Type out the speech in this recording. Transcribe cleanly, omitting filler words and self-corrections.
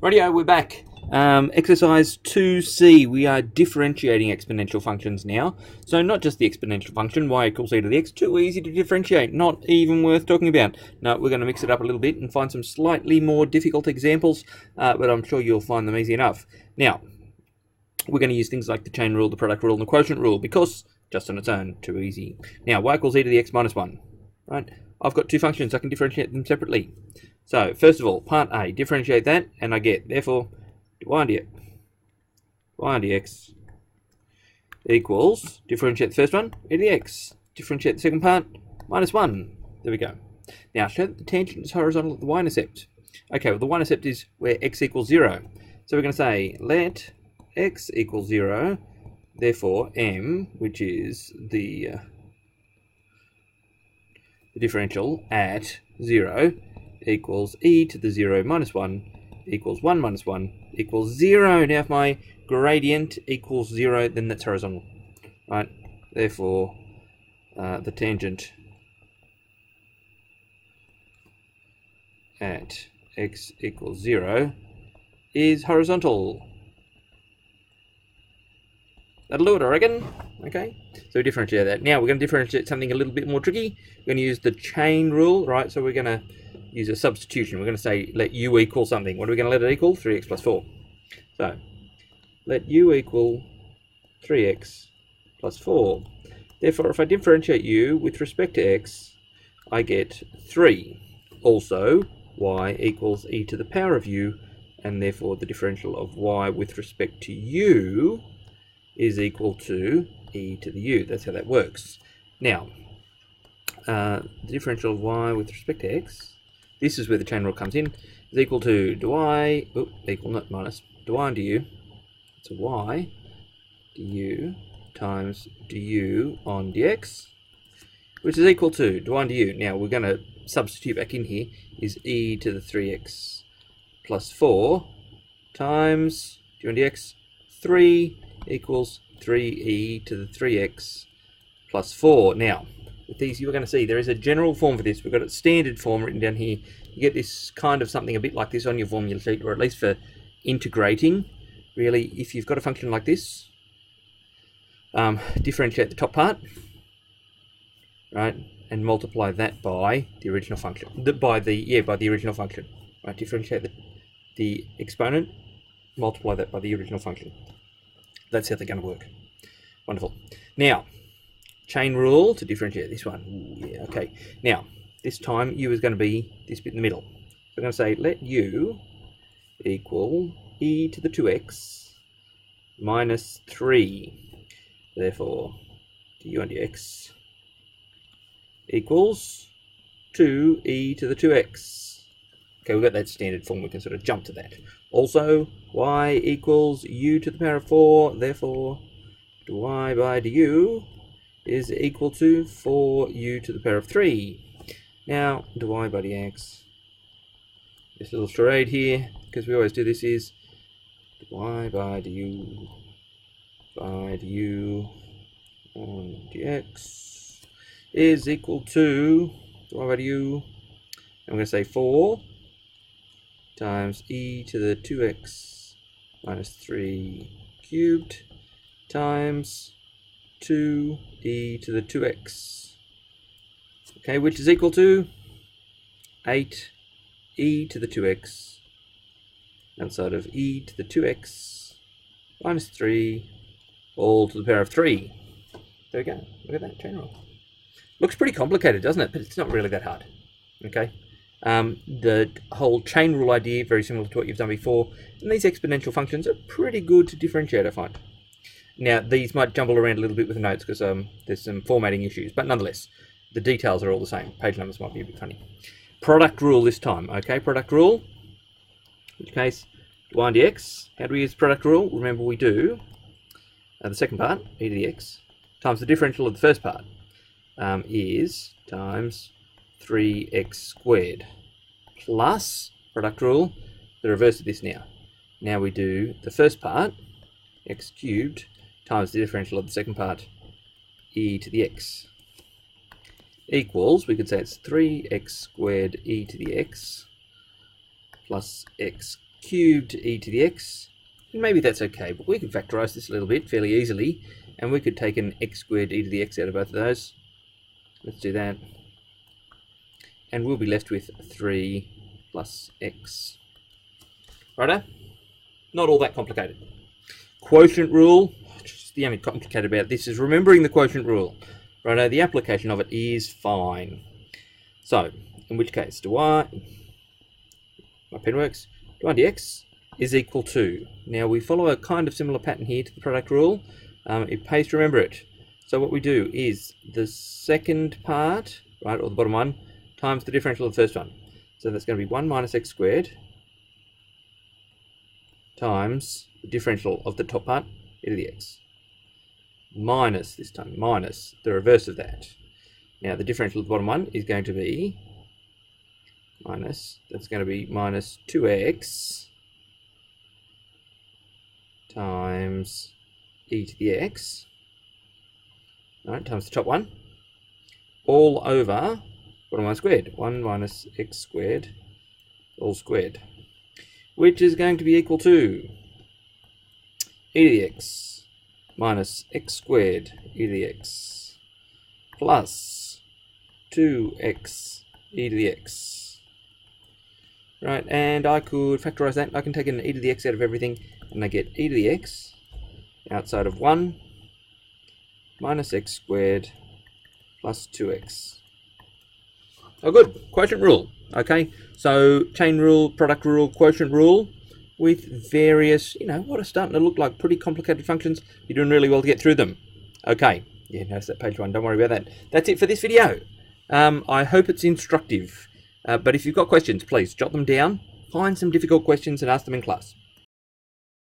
Rightio, we're back. Exercise 2c, we are differentiating exponential functions now. So not just the exponential function, y equals e to the x, too easy to differentiate, not even worth talking about. No, we're going to mix it up a little bit and find some slightly more difficult examples, but I'm sure you'll find them easy enough. Now, we're going to use things like the chain rule, the product rule, and the quotient rule, because just on its own, too easy. Now, y equals e to the x minus 1, right? I've got two functions, I can differentiate them separately. So, first of all, part A, differentiate that, and I get, therefore, y on dx equals, differentiate the first one, e to the x. Differentiate the second part, minus 1. There we go. Now, show that the tangent is horizontal at the y-intercept. Okay, well, the y-intercept is where x equals 0. So we're going to say, let x equal 0, therefore, m, which is the differential at 0, equals e to the 0 minus 1 equals 1 minus 1 equals 0. Now if my gradient equals 0, then that's horizontal, right? Therefore, the tangent at x equals 0 is horizontal. That'll do it, I reckon. Okay, so we differentiate that. Now we're going to differentiate something a little bit more tricky. We're going to use the chain rule, right? So we're going to use a substitution. We're going to say let u equal something. What are we going to let it equal? 3x plus 4. So let u equal 3x plus 4. Therefore, if I differentiate u with respect to x, I get 3. Also, y equals e to the power of u, and therefore the differential of y with respect to u is equal to e to the u. That's how that works. Now, the differential of y with respect to x, this is where the chain rule comes in, is equal to equal, not minus, du on du, it's a y du times du on dx, which is equal to du on du. Now we're going to substitute back in here, is e to the 3x plus 4 times du on dx, 3 equals 3e to the 3x plus 4. Now, with these, you're going to see there is a general form for this. We've got a standard form written down here. You get this kind of something a bit like this on your formula sheet, or at least for integrating. Really, if you've got a function like this, differentiate the top part, right, and multiply that by the original function. By the original function, right? Differentiate the exponent, multiply that by the original function. That's how they're going to work. Wonderful. Now, chain rule to differentiate this one. Ooh, yeah, okay. Now, this time u is going to be this bit in the middle. So I'm going to say let u equal e to the 2x minus 3. Therefore, du on dx equals 2e to the 2x. Okay, we've got that standard form. We can sort of jump to that. Also, y equals u to the power of 4. Therefore, y by du is equal to 4u to the power of 3. Now, y by dx, this little charade here, because we always do this, is y by du on dx is equal to y by du, I'm going to say 4 times e to the 2x minus 3 cubed times 2e to the 2x, okay, which is equal to 8e to the 2x outside of e to the 2x minus 3 all to the power of 3. There we go. Look at that chain rule. Looks pretty complicated, doesn't it? But it's not really that hard. Okay. The whole chain rule idea, very similar to what you've done before, and these exponential functions are pretty good to differentiate, I find. Now, these might jumble around a little bit with the notes because there's some formatting issues, but nonetheless, the details are all the same. Page numbers might be a bit funny. Product rule this time, okay? Product rule, in which case, y on dx. How do we use product rule? Remember, we do the second part, e to the x, times the differential of the first part, is times 3x squared, plus, product rule, the reverse of this now. Now we do the first part, x cubed, times the differential of the second part, e to the x, equals, we could say it's 3x squared e to the x plus x cubed e to the x. And maybe that's okay, but we could factorise this a little bit fairly easily, and we could take an x squared e to the x out of both of those. Let's do that. And we'll be left with 3 plus x. Righto? Not all that complicated. Quotient rule. Just the only complicated about this is remembering the quotient rule. Righto, the application of it is fine. So, in which case, do I, my pen works, do I dx is equal to, now we follow a kind of similar pattern here to the product rule. It pays to remember it. So what we do is the second part, right, or the bottom one, times the differential of the first one. So that's going to be 1 minus x squared times the differential of the top part, e to the x. Minus, this time, minus the reverse of that. Now the differential of the bottom one is going to be minus, that's going to be minus 2x times e to the x, right, times the top one, all over bottom one squared, 1 minus x squared, all squared, which is going to be equal to e to the x minus x squared e to the x plus 2x e to the x. Right, and I could factorise that. I can take an e to the x out of everything, and I get e to the x outside of 1 minus x squared plus 2x. Oh good, quotient rule. Okay, so chain rule, product rule, quotient rule with various, what are starting to look like pretty complicated functions. You're doing really well to get through them. Okay, yeah, that's that page 1, don't worry about that. That's it for this video. I hope it's instructive, but if you've got questions, please jot them down, find some difficult questions and ask them in class.